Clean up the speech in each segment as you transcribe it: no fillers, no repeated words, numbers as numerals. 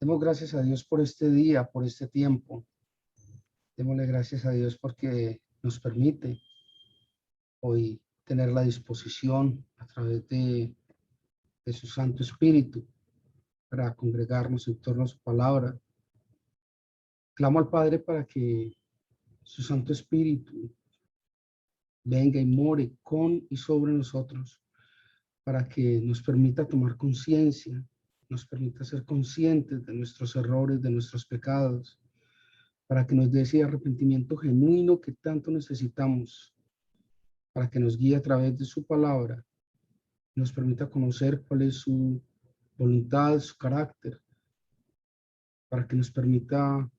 Demos gracias a Dios por este día, por este tiempo. Démosle gracias a Dios porque nos permite hoy tener la disposición a través de su Santo Espíritu para congregarnos en torno a su palabra. Clamo al Padre para que su Santo Espíritu venga y more con y sobre nosotros, para que nos permita tomar conciencia, nos permita ser conscientes de nuestros errores, de nuestros pecados, para que nos dé ese arrepentimiento genuino que tanto necesitamos, para que nos guíe a través de su palabra, nos permita conocer cuál es su voluntad, su carácter, para que nos permita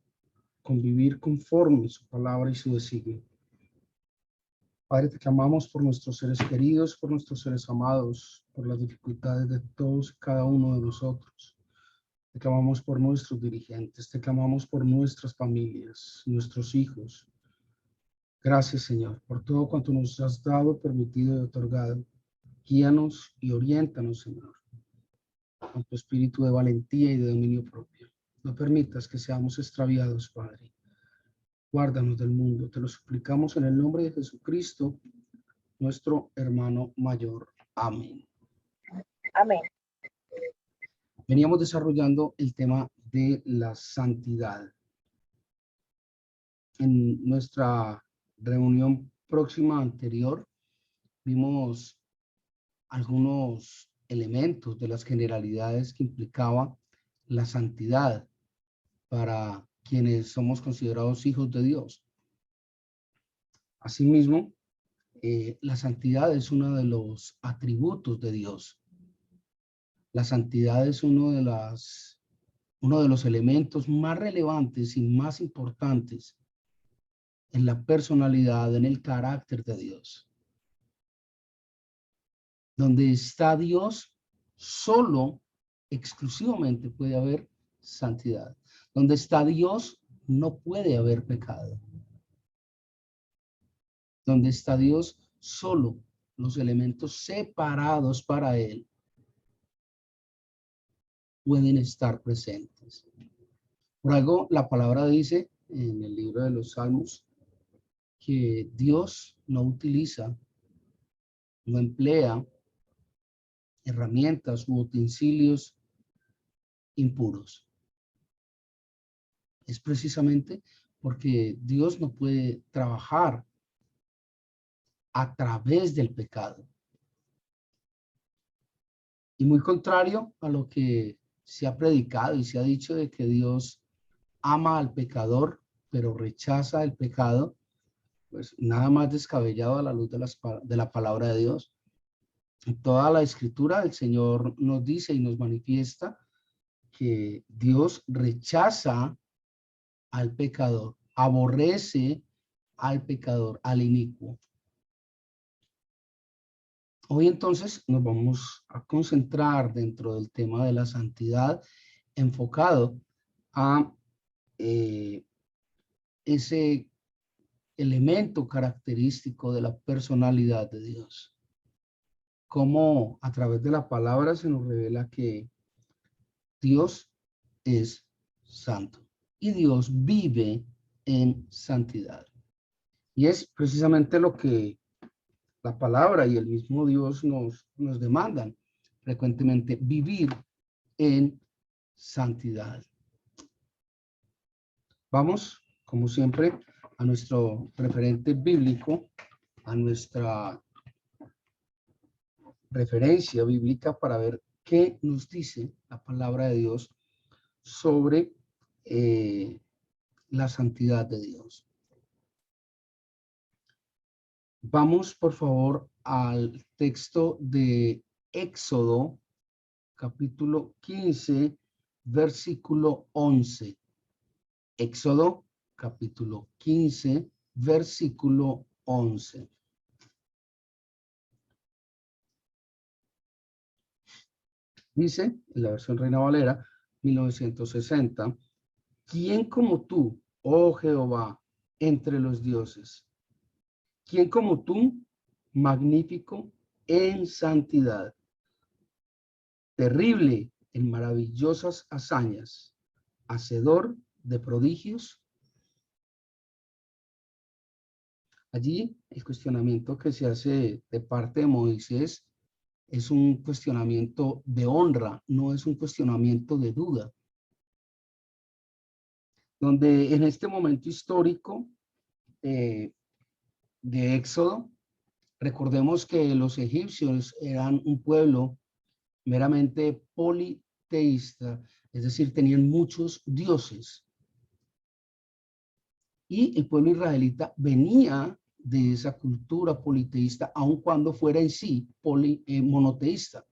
convivir conforme su palabra y su designio. Padre, te clamamos por nuestros seres queridos, por nuestros seres amados, por las dificultades de todos y cada uno de nosotros. Te clamamos por nuestros dirigentes, te clamamos por nuestras familias, nuestros hijos. Gracias, Señor, por todo cuanto nos has dado, permitido y otorgado. Guíanos y oriéntanos, Señor, con tu espíritu de valentía y de dominio propio. No permitas que seamos extraviados, Padre. Guárdanos del mundo. Te lo suplicamos en el nombre de Jesucristo, nuestro hermano mayor. Amén. Amén. Veníamos desarrollando el tema de la santidad. En nuestra reunión próxima anterior, vimos algunos elementos de las generalidades que implicaba la santidad para quienes somos considerados hijos de Dios. Asimismo, la santidad es uno de los atributos de Dios. La santidad es uno de los elementos más relevantes y más importantes en la personalidad, en el carácter de Dios. Donde está Dios, solo, exclusivamente puede haber santidad. Donde está Dios, no puede haber pecado. Donde está Dios, solo los elementos separados para Él pueden estar presentes. Por algo, la palabra dice en el libro de los Salmos que Dios no utiliza, no emplea herramientas u utensilios impuros. Es precisamente porque Dios no puede trabajar a través del pecado. Y muy contrario a lo que se ha predicado y se ha dicho de que Dios ama al pecador, pero rechaza el pecado, pues nada más descabellado a la luz de la palabra de Dios. En toda la escritura el Señor nos dice y nos manifiesta que Dios rechaza al pecador, aborrece al pecador, al inicuo. Hoy entonces nos vamos a concentrar dentro del tema de la santidad, enfocado a ese elemento característico de la personalidad de Dios. Cómo a través de la palabra se nos revela que Dios es santo y Dios vive en santidad. Y es precisamente lo que la palabra y el mismo Dios nos demandan frecuentemente, vivir en santidad. Vamos, como siempre, a nuestro referente bíblico, a nuestra referencia bíblica para ver qué nos dice la palabra de Dios sobre la santidad de Dios. Vamos, por favor, al texto de Éxodo, capítulo 15, versículo 11. Éxodo, capítulo 15, versículo 11. Dice, en la versión Reina Valera, 1960, ¿quién como tú, oh Jehová, entre los dioses? ¿Quién como tú, magnífico en santidad, terrible en maravillosas hazañas, hacedor de prodigios. Allí el cuestionamiento que se hace de parte de Moisés es un cuestionamiento de honra, no es un cuestionamiento de duda, donde en este momento histórico de Éxodo, recordemos que los egipcios eran un pueblo meramente politeísta, es decir, tenían muchos dioses. Y el pueblo israelita venía de esa cultura politeísta, aun cuando fuera en sí monoteísta.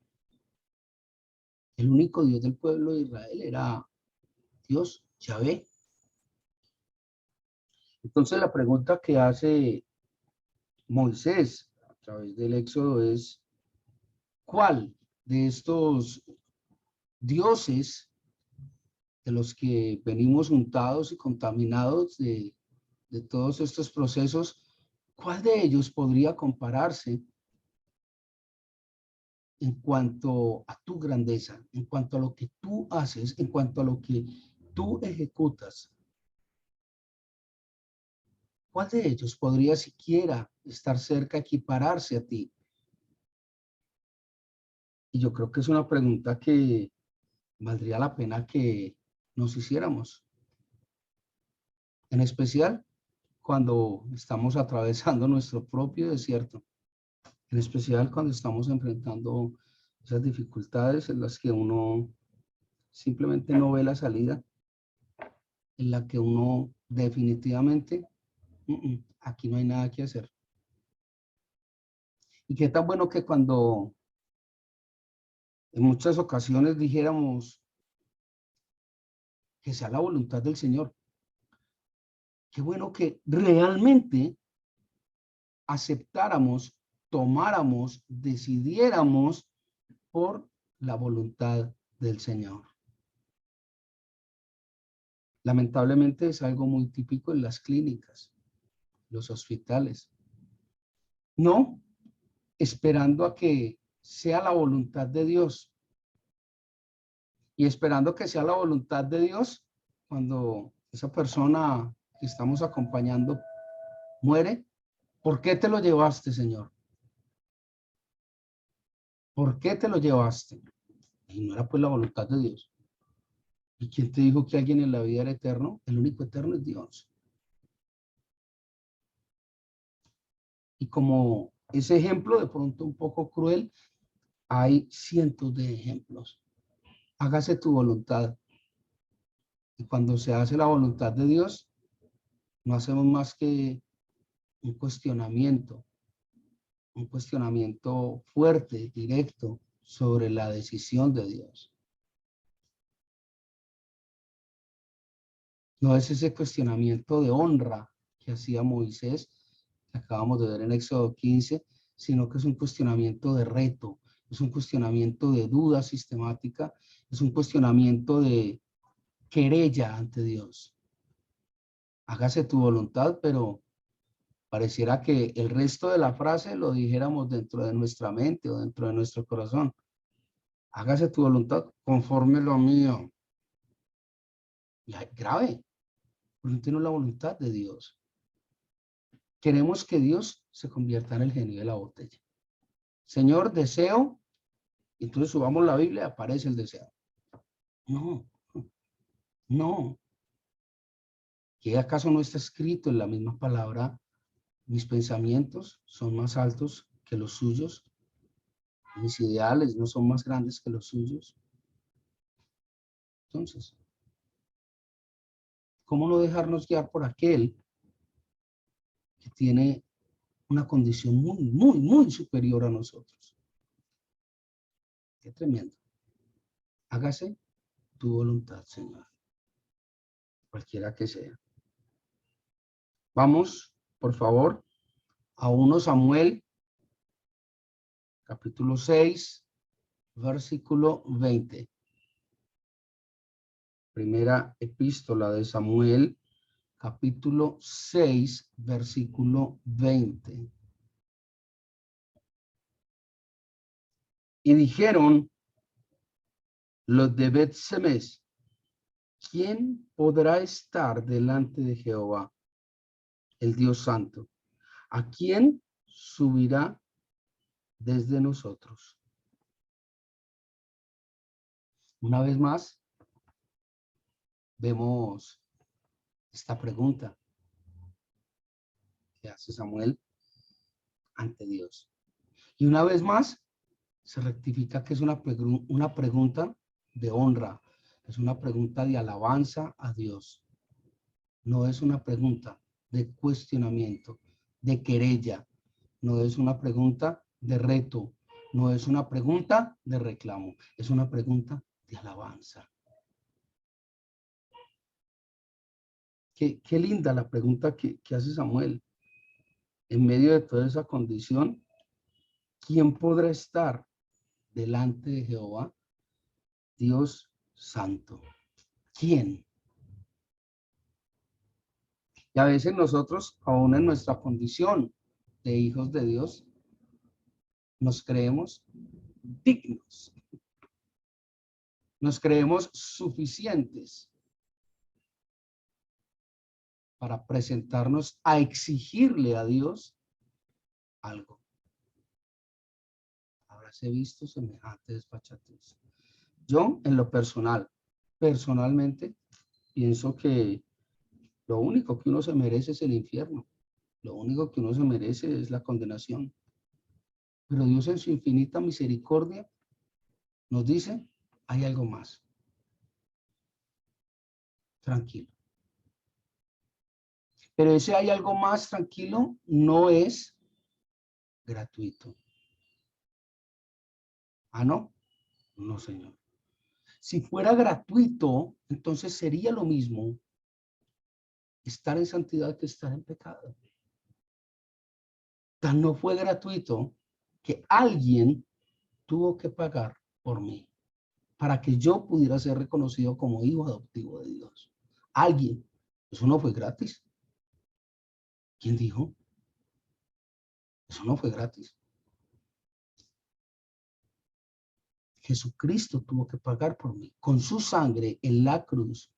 El único Dios del pueblo de Israel era Dios, Yahvé. Entonces la pregunta que hace Moisés a través del Éxodo es, ¿cuál de estos dioses de los que venimos untados y contaminados de todos estos procesos, cuál de ellos podría compararse en cuanto a tu grandeza, en cuanto a lo que tú haces, en cuanto a lo que tú ejecutas? ¿Cuál de ellos podría siquiera estar cerca, equipararse a ti? Y yo creo que es una pregunta que valdría la pena que nos hiciéramos, en especial cuando estamos atravesando nuestro propio desierto, en especial cuando estamos enfrentando esas dificultades en las que uno simplemente no ve la salida, en la que uno definitivamente, aquí no hay nada que hacer. Y qué tan bueno que cuando en muchas ocasiones dijéramos que sea la voluntad del Señor. Qué bueno que realmente aceptáramos, tomáramos, decidiéramos por la voluntad del Señor. Lamentablemente es algo muy típico en las clínicas, los hospitales. No esperando a que sea la voluntad de Dios. Y esperando que sea la voluntad de Dios, cuando esa persona que estamos acompañando muere, ¿por qué te lo llevaste, Señor? ¿Por qué te lo llevaste? Y no era pues la voluntad de Dios. ¿Y quién te dijo que alguien en la vida era eterno? El único eterno es Dios. Y como ese ejemplo de pronto un poco cruel, hay cientos de ejemplos. Hágase tu voluntad. Y cuando se hace la voluntad de Dios, no hacemos más que un cuestionamiento fuerte, directo, sobre la decisión de Dios. No es ese cuestionamiento de honra que hacía Moisés, que acabamos de ver en Éxodo 15, sino que es un cuestionamiento de reto, es un cuestionamiento de duda sistemática, es un cuestionamiento de querella ante Dios. Hágase tu voluntad, pero pareciera que el resto de la frase lo dijéramos dentro de nuestra mente o dentro de nuestro corazón. Hágase tu voluntad conforme lo mío. Y es grave, porque no es la voluntad de Dios. Queremos que Dios se convierta en el genio de la botella. Señor, deseo, entonces subamos la Biblia y aparece el deseo. No, no. ¿Qué acaso no está escrito en la misma palabra? Mis pensamientos son más altos que los suyos. Mis ideales no son más grandes que los suyos. Entonces, ¿cómo no dejarnos guiar por aquel que tiene una condición muy, muy, muy superior a nosotros? Qué tremendo. Hágase tu voluntad, Señor, cualquiera que sea. Vamos, por favor, a 1 Samuel, capítulo 6, versículo 20. Primera epístola de Samuel, capítulo 6, versículo 20. Y dijeron los de Bet-Semes: ¿quién podrá estar delante de Jehová, el Dios Santo? ¿A quién subirá desde nosotros? Una vez más, vemos esta pregunta que hace Samuel ante Dios. Y una vez más, se rectifica que es una pregunta de honra, es una pregunta de alabanza a Dios. No es una pregunta de cuestionamiento, de querella, no es una pregunta de reto, no es una pregunta de reclamo, es una pregunta de alabanza. Qué linda la pregunta que hace Samuel. En medio de toda esa condición, ¿quién podrá estar delante de Jehová, Dios Santo? ¿Quién? Y a veces nosotros, aún en nuestra condición de hijos de Dios, nos creemos dignos, nos creemos suficientes para presentarnos a exigirle a Dios algo. Habráse visto semejante desfachatez. Yo, en lo personal, personalmente, pienso que lo único que uno se merece es el infierno. Lo único que uno se merece es la condenación. Pero Dios en su infinita misericordia nos dice, hay algo más. Tranquilo. Pero ese hay algo más tranquilo no es gratuito. Ah, no. No, señor. Si fuera gratuito, entonces sería lo mismo estar en santidad que estar en pecado. Tan no fue gratuito que alguien tuvo que pagar por mí para que yo pudiera ser reconocido como hijo adoptivo de Dios. Alguien. Eso no fue gratis. ¿Quién dijo? Eso no fue gratis. Jesucristo tuvo que pagar por mí con su sangre en la cruz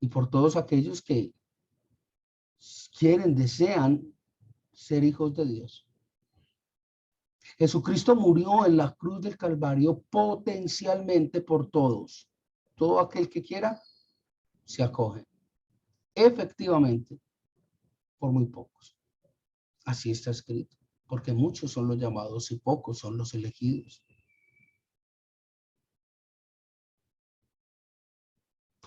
y por todos aquellos que quieren, desean ser hijos de Dios. Jesucristo murió en la cruz del Calvario potencialmente por todos. Todo aquel que quiera se acoge. Efectivamente, por muy pocos. Así está escrito, porque muchos son los llamados y pocos son los elegidos.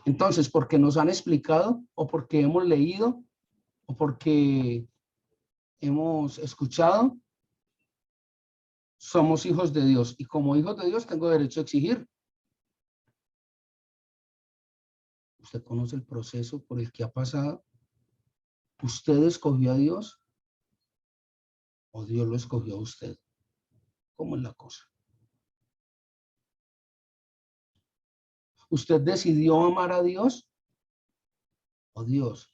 Entonces, porque nos han explicado o porque hemos leído o porque hemos escuchado, somos hijos de Dios y como hijos de Dios tengo derecho a exigir. Usted conoce el proceso por el que ha pasado. ¿Usted escogió a Dios o Dios lo escogió a usted? ¿Cómo es la cosa? ¿Usted decidió amar a Dios o Dios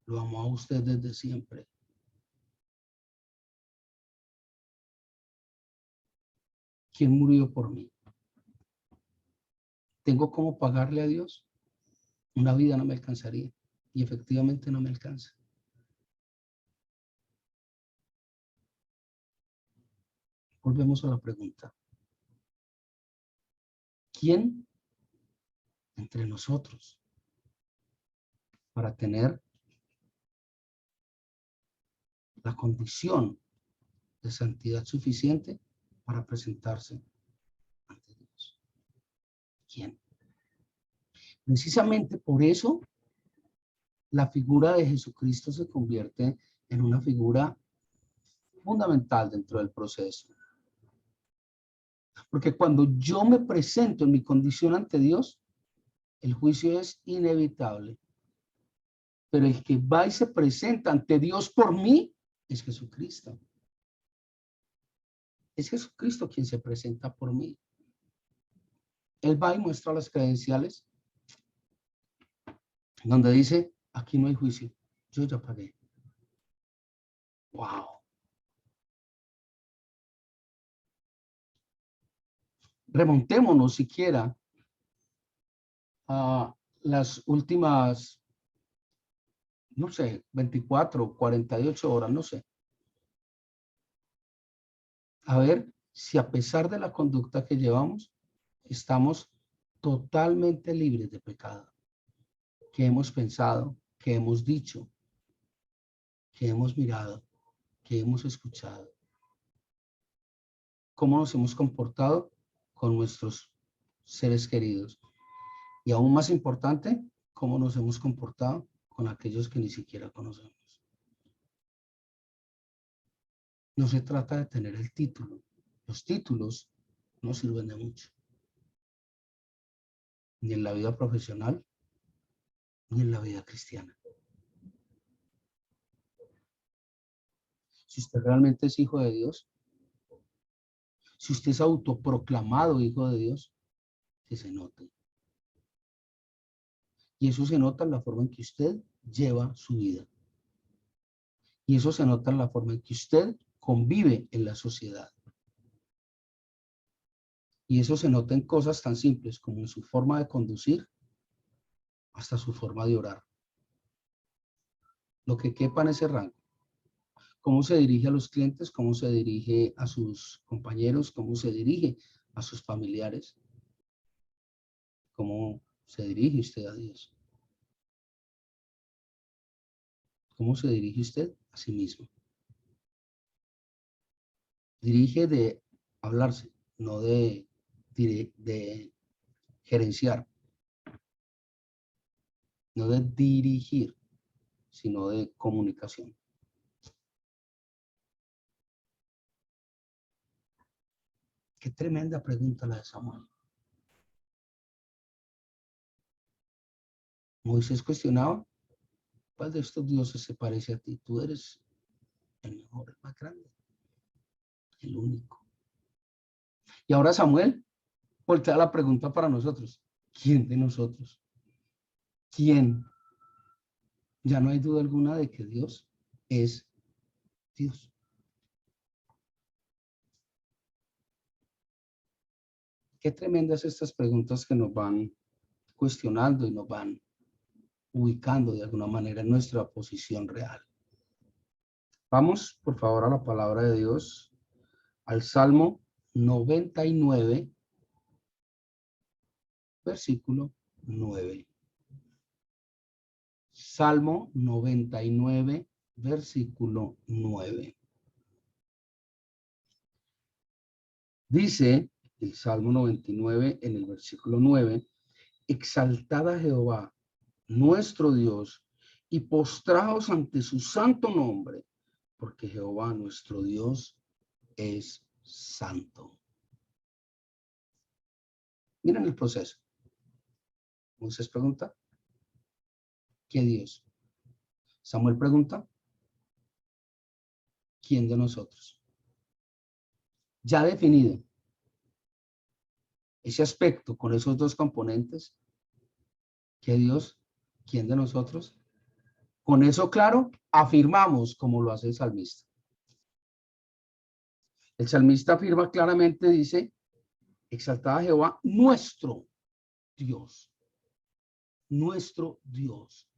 lo amó a usted desde siempre? ¿Quién murió por mí? ¿Tengo cómo pagarle a Dios? Una vida no me alcanzaría y efectivamente no me alcanza. Volvemos a la pregunta. ¿Quién entre nosotros para tener la condición de santidad suficiente para presentarse ante Dios? ¿Quién? Precisamente por eso la figura de Jesucristo se convierte en una figura fundamental dentro del proceso. Porque cuando yo me presento en mi condición ante Dios, el juicio es inevitable. Pero el que va y se presenta ante Dios por mí es Jesucristo. Es Jesucristo quien se presenta por mí. Él va y muestra las credenciales donde dice, aquí no hay juicio, yo ya pagué. Wow. Remontémonos siquiera las últimas, no sé, 24, 48 horas, no sé. A ver si a pesar de la conducta que llevamos, estamos totalmente libres de pecado. Que hemos pensado, que hemos dicho, que hemos mirado, que hemos escuchado. Cómo nos hemos comportado con nuestros seres queridos. Y aún más importante, cómo nos hemos comportado con aquellos que ni siquiera conocemos. No se trata de tener el título. Los títulos no sirven de mucho. Ni en la vida profesional, ni en la vida cristiana. Si usted realmente es hijo de Dios, si usted es autoproclamado hijo de Dios, que se note. Y eso se nota en la forma en que usted lleva su vida. Y eso se nota en la forma en que usted convive en la sociedad. Y eso se nota en cosas tan simples como en su forma de conducir hasta su forma de orar. Lo que quepa en ese rango. Cómo se dirige a los clientes, cómo se dirige a sus compañeros, cómo se dirige a sus familiares, cómo se dirige usted a Dios. ¿Cómo se dirige usted a sí mismo? Dirige de hablarse, no de gerenciar, no de dirigir, sino de comunicación. Qué tremenda pregunta la de Samuel. Moisés cuestionaba, ¿cuál de estos dioses se parece a ti? Tú eres el mejor, el más grande, el único. Y ahora Samuel voltea la pregunta para nosotros. ¿Quién de nosotros? ¿Quién? Ya no hay duda alguna de que Dios es Dios. Qué tremendas estas preguntas que nos van cuestionando y nos van ubicando de alguna manera en nuestra posición real. Vamos, por favor, a la palabra de Dios, al Salmo 99, versículo 9. Salmo 99, versículo 9. Dice el Salmo 99 en el versículo 9, exaltad a Jehová, nuestro Dios, y postraos ante su santo nombre, porque Jehová, nuestro Dios, es santo. Miren el proceso. Moisés pregunta, ¿qué Dios? Samuel pregunta, ¿quién de nosotros? Ya definido ese aspecto con esos dos componentes, ¿qué Dios? ¿Quién de nosotros? Con eso claro, afirmamos como lo hace el salmista. El salmista afirma claramente, dice, exaltad a Jehová, nuestro Dios. Nuestro Dios.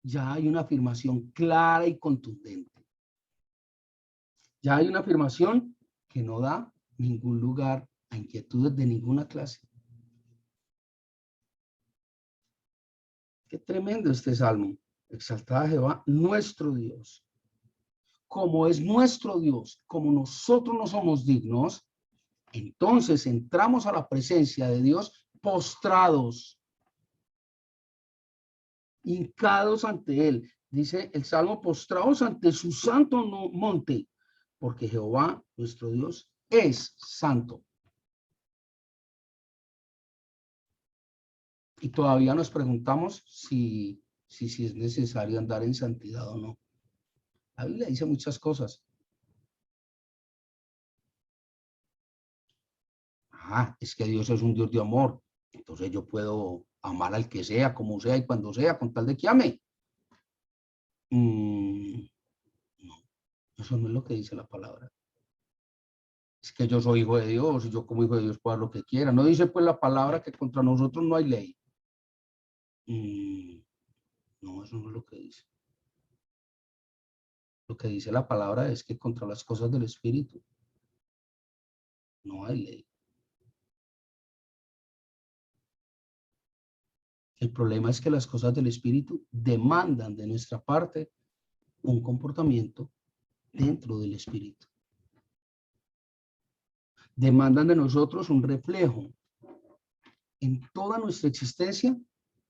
Ya hay una afirmación clara y contundente. Ya hay una afirmación que no da ningún lugar a inquietudes de ninguna clase. Qué tremendo este salmo. Exaltad a Jehová, nuestro Dios. Como es nuestro Dios, como nosotros no somos dignos, entonces entramos a la presencia de Dios postrados, hincados ante Él. Dice el Salmo, postrados ante su santo monte, porque Jehová, nuestro Dios, es santo. Y todavía nos preguntamos si es necesario andar en santidad o no. La Biblia dice muchas cosas. Es que Dios es un Dios de amor. Entonces yo puedo amar al que sea, como sea y cuando sea, con tal de que ame. No, eso no es lo que dice la palabra. Es que yo soy hijo de Dios y yo como hijo de Dios puedo hacer lo que quiera. No dice pues la palabra que contra nosotros no hay ley. No, eso no es lo que dice. Lo que dice la palabra es que contra las cosas del Espíritu no hay ley. El problema es que las cosas del Espíritu demandan de nuestra parte un comportamiento dentro del Espíritu. Demandan de nosotros un reflejo en toda nuestra existencia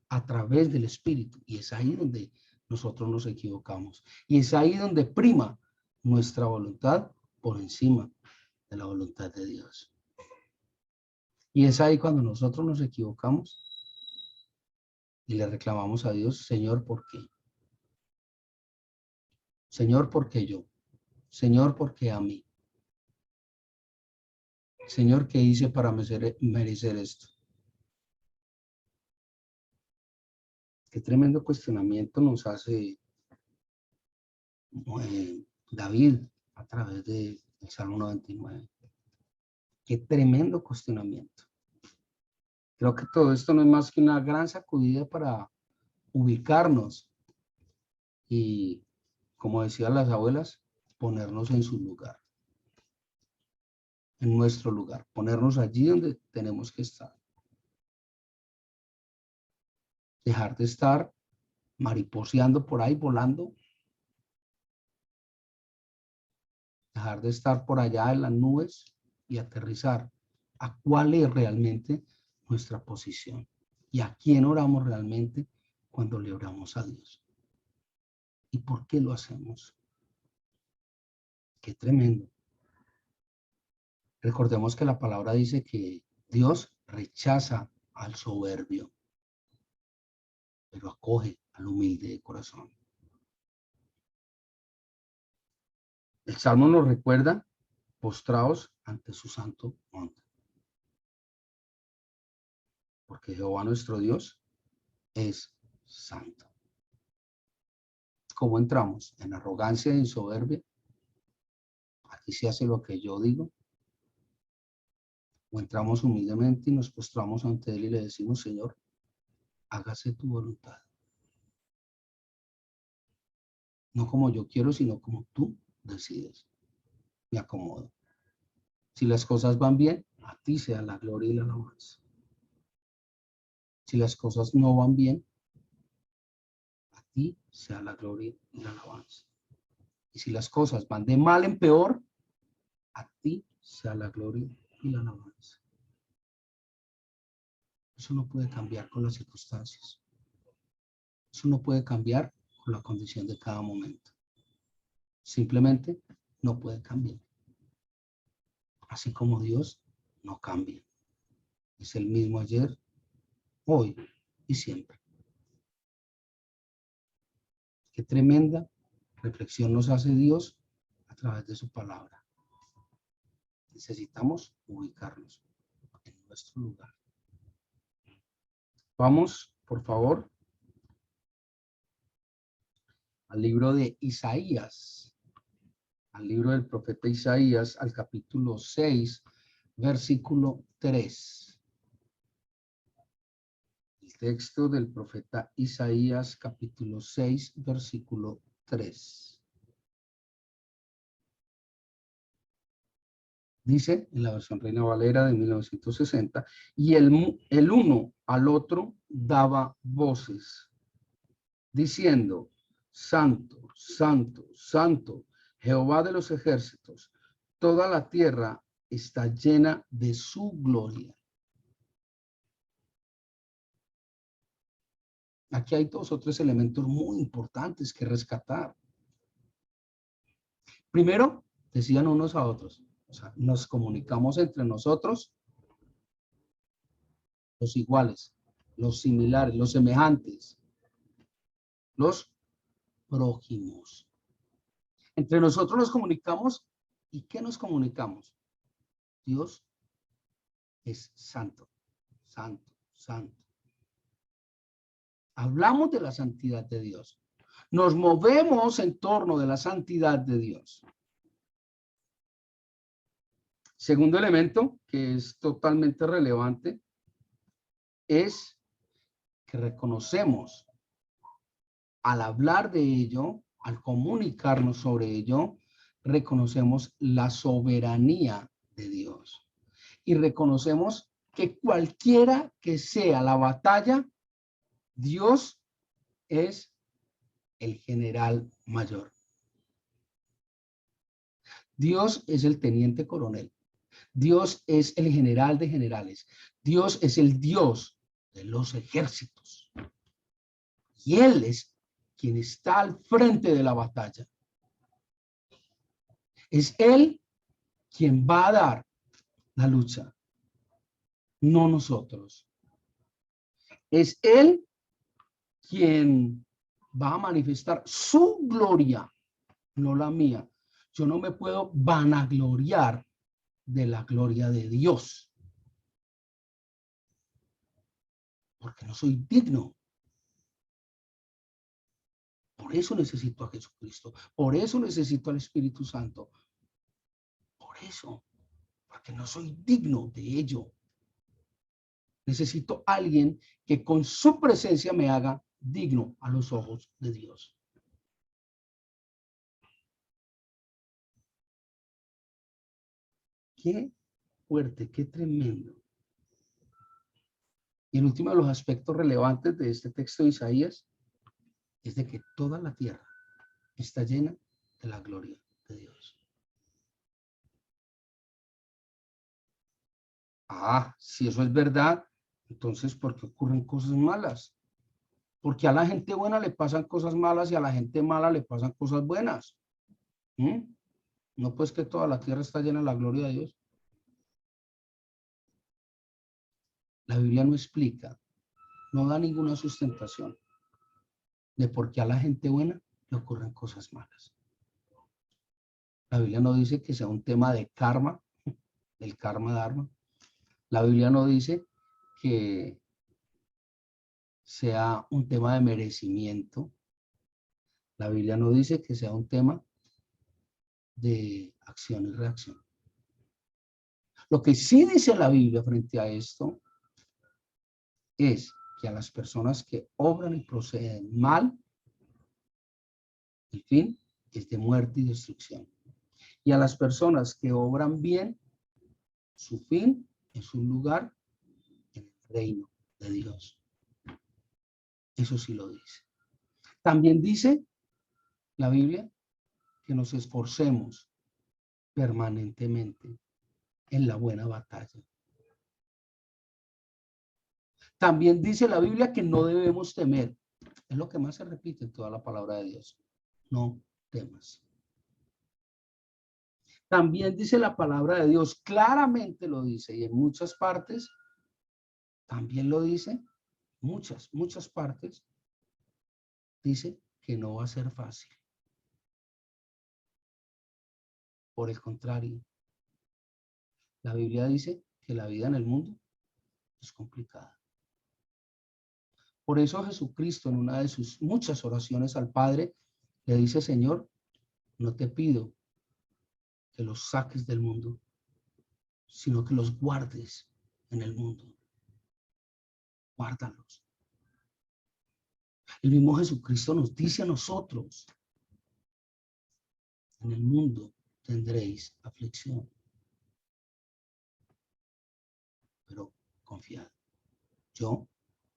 a través del Espíritu. Y es ahí donde nosotros nos equivocamos. Y es ahí donde prima nuestra voluntad por encima de la voluntad de Dios. Y es ahí cuando nosotros nos equivocamos y le reclamamos a Dios, Señor, ¿por qué? Señor, ¿por qué yo? Señor, ¿por qué a mí? Señor, ¿qué hice para merecer esto? Qué tremendo cuestionamiento nos hace David a través del Salmo 99. Qué tremendo cuestionamiento. Creo que todo esto no es más que una gran sacudida para ubicarnos y, como decían las abuelas, ponernos en su lugar, en nuestro lugar, ponernos allí donde tenemos que estar. Dejar de estar mariposeando por ahí, volando. Dejar de estar por allá en las nubes y aterrizar a cuál es realmente nuestra posición y a quién oramos realmente cuando le oramos a Dios. ¿Y por qué lo hacemos? Qué tremendo. Recordemos que la palabra dice que Dios rechaza al soberbio, pero acoge al humilde de corazón. El Salmo nos recuerda postrados ante su santo monte. Porque Jehová nuestro Dios es santo. ¿Cómo entramos? En arrogancia y en soberbia. Aquí se hace lo que yo digo. O entramos humildemente y nos postramos ante Él y le decimos, Señor, hágase tu voluntad. No como yo quiero, sino como tú decides. Me acomodo. Si las cosas van bien, a ti sea la gloria y la alabanza. Si las cosas no van bien, a ti sea la gloria y la alabanza. Y si las cosas van de mal en peor, a ti sea la gloria y la alabanza. Eso no puede cambiar con las circunstancias. Eso no puede cambiar con la condición de cada momento. Simplemente no puede cambiar. Así como Dios no cambia. Es el mismo ayer, hoy y siempre. Qué tremenda reflexión nos hace Dios a través de su palabra. Necesitamos ubicarnos en nuestro lugar. Vamos, por favor, al libro de Isaías, al libro del profeta Isaías, al capítulo 6, versículo 3. El texto del profeta Isaías, capítulo 6, versículo 3. Dice en la versión Reina Valera de 1960, y el uno al otro daba voces, diciendo, Santo, Santo, Santo, Jehová de los ejércitos, toda la tierra está llena de su gloria. Aquí hay 2 o 3 elementos muy importantes que rescatar. Primero, decían unos a otros, o sea, nos comunicamos entre nosotros, los iguales, los similares, los semejantes, los prójimos. Entre nosotros nos comunicamos. ¿Y qué nos comunicamos? Dios es santo, santo, santo. Hablamos de la santidad de Dios. Nos movemos en torno de la santidad de Dios. Segundo elemento que es totalmente relevante es que reconocemos al hablar de ello, al comunicarnos sobre ello, reconocemos la soberanía de Dios y reconocemos que cualquiera que sea la batalla, Dios es el general mayor. Dios es el teniente coronel. Dios es el general de generales. Dios es el Dios de los ejércitos. Y Él es quien está al frente de la batalla. Es Él quien va a dar la lucha, no nosotros. Es Él quien va a manifestar su gloria, no la mía. Yo no me puedo vanagloriar de la gloria de Dios, porque no soy digno. Por eso necesito a Jesucristo, por eso necesito al Espíritu Santo, por eso, porque no soy digno de ello. Necesito a alguien que con su presencia me haga digno a los ojos de Dios. Qué fuerte, qué tremendo. Y el último de los aspectos relevantes de este texto de Isaías es de que toda la tierra está llena de la gloria de Dios. Ah, si eso es verdad, entonces ¿por qué ocurren cosas malas? Porque a la gente buena le pasan cosas malas y a la gente mala le pasan cosas buenas. ¿Mm? No, pues que toda la tierra está llena de la gloria de Dios. La Biblia no explica, no da ninguna sustentación de por qué a la gente buena le ocurren cosas malas. La Biblia no dice que sea un tema de karma, del karma dharma. La Biblia no dice que sea un tema de merecimiento. La Biblia no dice que sea un tema de acción y reacción. Lo que sí dice la Biblia frente a esto es que a las personas que obran y proceden mal, el fin es de muerte y destrucción. Y a las personas que obran bien, su fin es un lugar en el reino de Dios. Eso sí lo dice. También dice la Biblia que nos esforcemos permanentemente en la buena batalla. También dice la Biblia que no debemos temer. Es lo que más se repite en toda la palabra de Dios. No temas. También dice la palabra de Dios, claramente lo dice, y en muchas partes también lo dice, muchas partes, dice que no va a ser fácil. Por el contrario, la Biblia dice que la vida en el mundo es complicada. Por eso Jesucristo en una de sus muchas oraciones al Padre le dice, Señor, no te pido que los saques del mundo, sino que los guardes en el mundo. Guárdalos. El mismo Jesucristo nos dice a nosotros, en el mundo tendréis aflicción, pero confiad, yo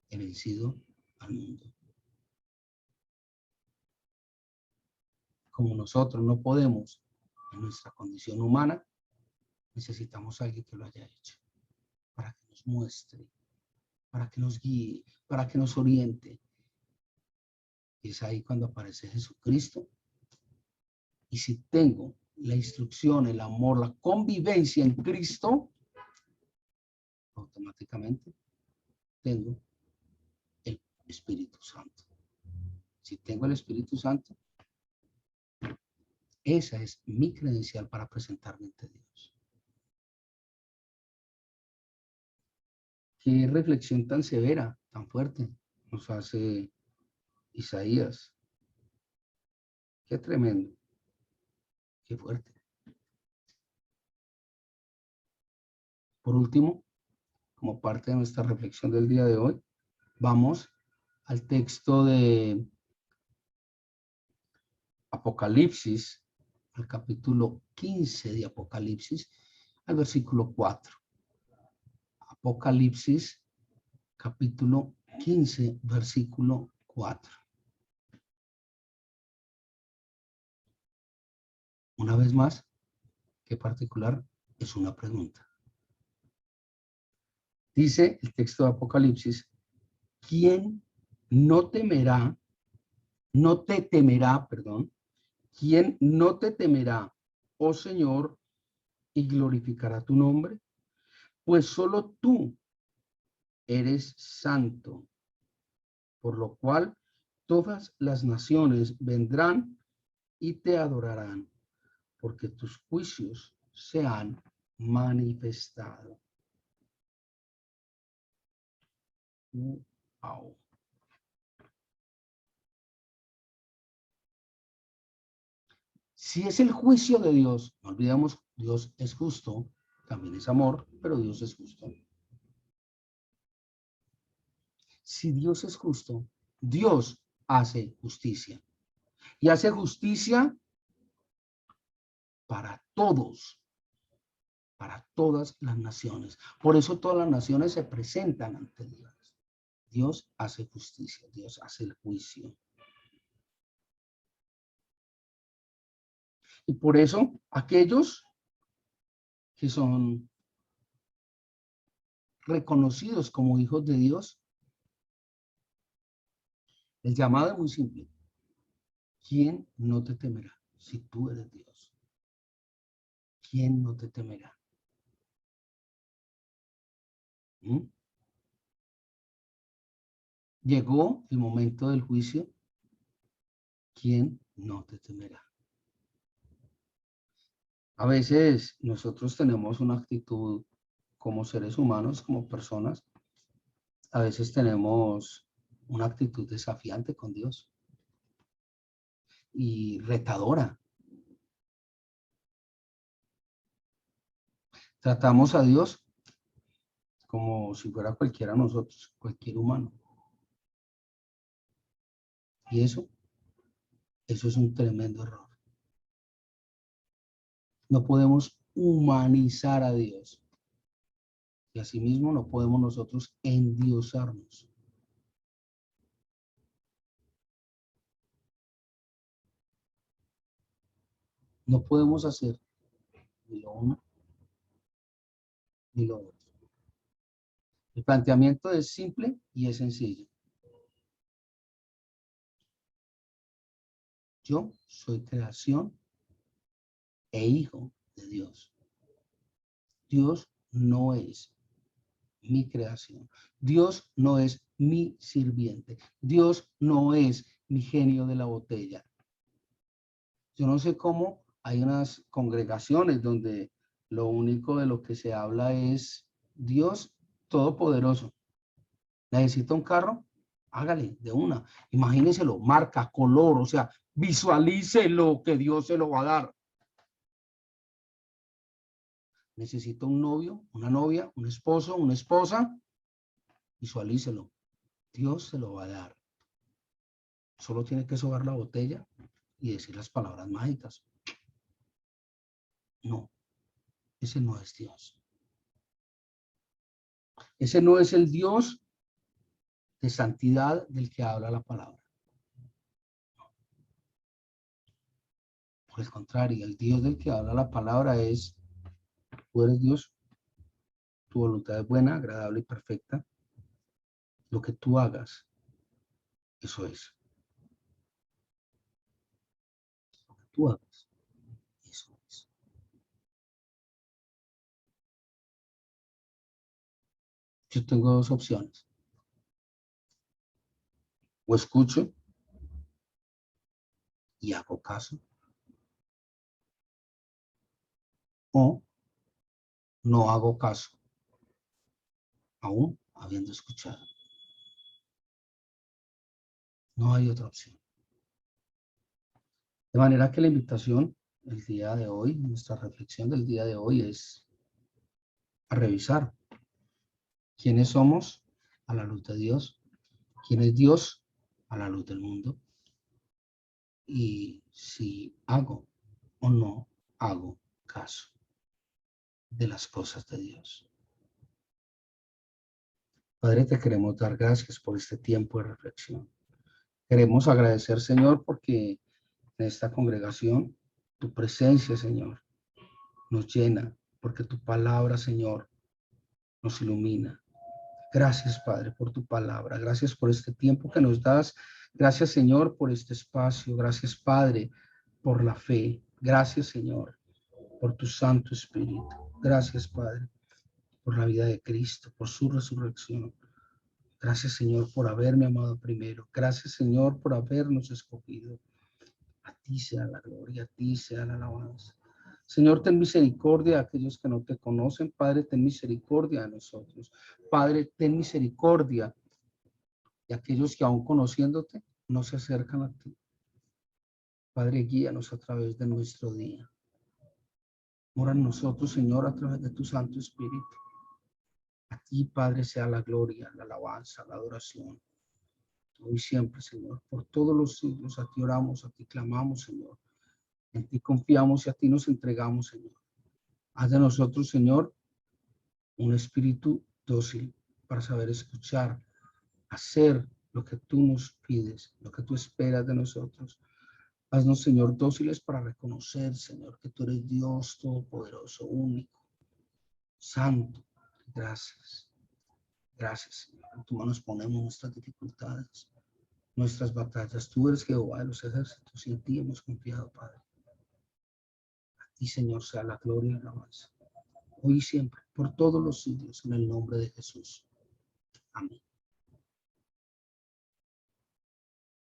he vencido al mundo. Como nosotros no podemos en nuestra condición humana, necesitamos a alguien que lo haya hecho, para que nos muestre, para que nos guíe, para que nos oriente. Y es ahí cuando aparece Jesucristo. Y si tengo la instrucción, el amor, la convivencia en Cristo, automáticamente tengo el Espíritu Santo. Si tengo el Espíritu Santo, esa es mi credencial para presentarme ante Dios. Qué reflexión tan severa, tan fuerte nos hace Isaías. Qué tremendo, qué fuerte. Por último, como parte de nuestra reflexión del día de hoy, vamos al texto de Apocalipsis, al capítulo 15 de Apocalipsis, al versículo 4. Apocalipsis, capítulo 15, versículo 4. Una vez más, ¿qué particular? Es una pregunta. Dice el texto de Apocalipsis, ¿quién no temerá, no te temerá, perdón, quién no te temerá, oh Señor, y glorificará tu nombre? Pues solo tú eres santo, por lo cual todas las naciones vendrán y te adorarán, porque tus juicios se han manifestado. Wow. Si es el juicio de Dios, no olvidemos, Dios es justo, también es amor, pero Dios es justo. Si Dios es justo, Dios hace justicia. Y hace justicia para todos, para todas las naciones. Por eso todas las naciones se presentan ante Dios. Dios hace justicia, Dios hace el juicio. Y por eso aquellos que son reconocidos como hijos de Dios, el llamado es muy simple. ¿Quién no te temerá si tú eres Dios? ¿Quién no te temerá? ¿Mm? Llegó el momento del juicio. ¿Quién no te temerá? A veces nosotros tenemos una actitud como seres humanos, como personas, a veces tenemos una actitud desafiante con Dios y retadora. Tratamos a Dios como si fuera cualquiera de nosotros, cualquier humano. Y eso es un tremendo error. No podemos humanizar a Dios. Y asimismo no podemos nosotros endiosarnos. No podemos hacer ni lo uno ni lo otro. El planteamiento es simple y es sencillo. Yo soy creación e hijo de Dios. Dios no es mi creación. Dios no es mi sirviente. Dios no es mi genio de la botella. Yo no sé cómo hay unas congregaciones donde lo único de lo que se habla es Dios todopoderoso. ¿Necesita un carro? Hágale de una. Imagínenselo, marca, color, o sea, visualícelo que Dios se lo va a dar. Necesita un novio, una novia, un esposo, una esposa, visualícelo. Dios se lo va a dar. Solo tiene que sobar la botella y decir las palabras mágicas. No, ese no es Dios. Ese no es el Dios de santidad del que habla la palabra. Por el contrario, el Dios del que habla la palabra es, tú eres Dios, tu voluntad es buena, agradable y perfecta. Lo que tú hagas, eso es. Lo que tú hagas, eso es. Yo tengo dos opciones. O escucho y hago caso, o no hago caso, aún habiendo escuchado. No hay otra opción. De manera que la invitación el día de hoy, nuestra reflexión del día de hoy es a revisar quiénes somos a la luz de Dios, quién es Dios a la luz del mundo, y si hago o no hago caso de las cosas de Dios. Padre, te queremos dar gracias por este tiempo de reflexión. Queremos agradecer, Señor, porque en esta congregación tu presencia, Señor, nos llena, porque tu palabra, Señor, nos ilumina. Gracias, Padre, por tu palabra. Gracias por este tiempo que nos das. Gracias, Señor, por este espacio. Gracias, Padre, por la fe. Gracias, Señor, por tu Santo Espíritu. Gracias, Padre, por la vida de Cristo, por su resurrección. Gracias, Señor, por haberme amado primero. Gracias, Señor, por habernos escogido. A ti sea la gloria, a ti sea la alabanza. Señor, ten misericordia a aquellos que no te conocen. Padre, ten misericordia a nosotros. Padre, ten misericordia de aquellos que aún conociéndote no se acercan a ti. Padre, guíanos a través de nuestro día. Ora en nosotros, Señor, a través de tu Santo Espíritu. A ti, Padre, sea la gloria, la alabanza, la adoración. Hoy siempre, Señor, por todos los siglos, a ti oramos, a ti clamamos, Señor. En ti confiamos y a ti nos entregamos, Señor. Haz de nosotros, Señor, un espíritu dócil para saber escuchar, hacer lo que tú nos pides, lo que tú esperas de nosotros. Haznos, Señor, dóciles para reconocer, Señor, que tú eres Dios todopoderoso, único, santo. Gracias. Gracias, Señor. En tu mano nos ponemos nuestras dificultades, nuestras batallas. Tú eres Jehová de los ejércitos y en ti hemos confiado, Padre. A ti, Señor, sea la gloria y la alabanza, hoy y siempre, por todos los siglos, en el nombre de Jesús. Amén.